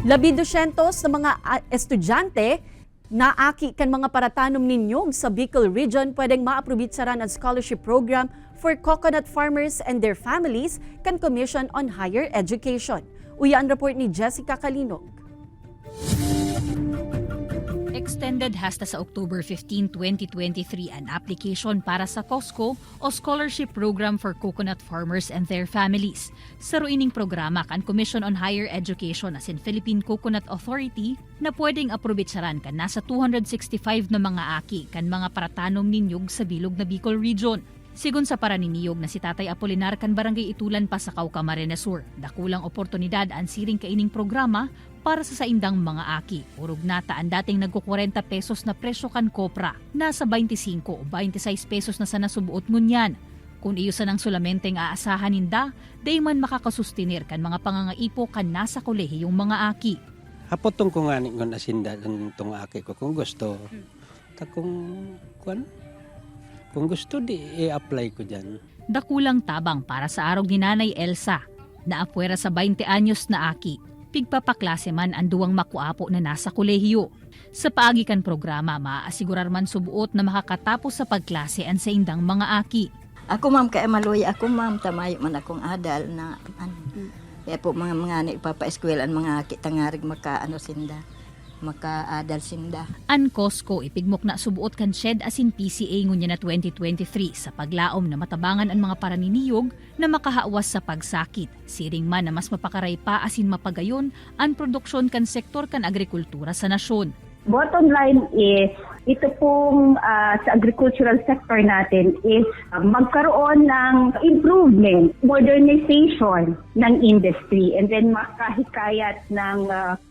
200 na mga estudyante na aki kan mga paratanom ninyong sa Bicol Region pwedeng maaprobitsaran ang scholarship program for coconut farmers and their families kan Commission on Higher Education. Uya ang report ni Jessica Kalinog. Extended hasta sa October 15, 2023 an application para sa COSCO o Scholarship Program for Coconut Farmers and Their Families. Sa ruining programa kan Commission on Higher Education as in Philippine Coconut Authority na pwedeng aprobitsaran kan nasa 265 na mga aki kan mga paratanom ninyog sa bilog na Bicol Region. Sigun sa paraniniyog na si Tatay Apolinar kan Barangay Itulan pa sa Cauca Camarines Sur, dakulang oportunidad ang siring kaining programa para sa saindang mga aki. Urog nata ang dating nagko-40 pesos na presyo kan kopra, nasa 25 o 26 pesos na sa nasubuot ngunyan. Kung iyo sa nang sulamenteng aasahan ninda, day man makakasustinir kan mga pangangaipo kan nasa kolehiyong mga aki. Hapotong ko nga ngon asinda itong aki ko kung gusto. Kung gusto di i-apply ko dyan. Dakulang tabang para sa arog ni Nanay Elsa, na apwera sa 20 anyos na aki. Pigpapaklase man ang duwang makuapo na nasa kolehiyo. Sa paagikan programa, maaasigurar man subuot na makakatapos sa pagklase ang sa indang mga aki. Ako ma'am, kaya maluya ako ma'am, tamayo man akong adal na kaya po mga ipapa-eskwela ang mga aki tangarig maka-adal sinda. An COSCO ipigmok na subuot kan SHED asin PCA ngunya na 2023 sa paglaom na matabangan ang mga paraniniyog na makahawas sa pagsakit. Siring man na mas mapakaray pa asin mapagayon ang produksyon kan sektor kan agrikultura sa nasyon. Bottom line is, ito pong sa agricultural sector natin is magkaroon ng improvement, modernization ng industry, and then makahikayat ng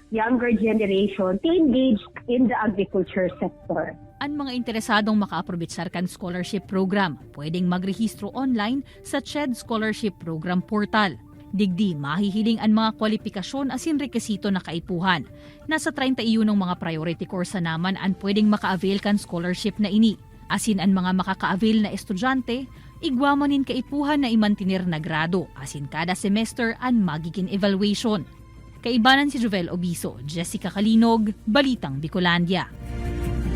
younger generation to engage in the agriculture sector. Ang mga interesadong makaaprobitsar kan scholarship program, pwedeng magrehistro online sa CHED Scholarship Program Portal. Digdi, mahihiling ang mga kwalifikasyon asin rekisito na kaipuhan. Nasa 31 ng mga priority course naman ang pwedeng maka-avail kan scholarship na ini. Asin ang mga makaka-avail na estudyante, igwamanin kaipuhan na imantinir na grado, asin kada semester ang magiging evaluation. Kaibanan si Jovel Obiso, Jessica Kalinog, Balitang Bicolandia.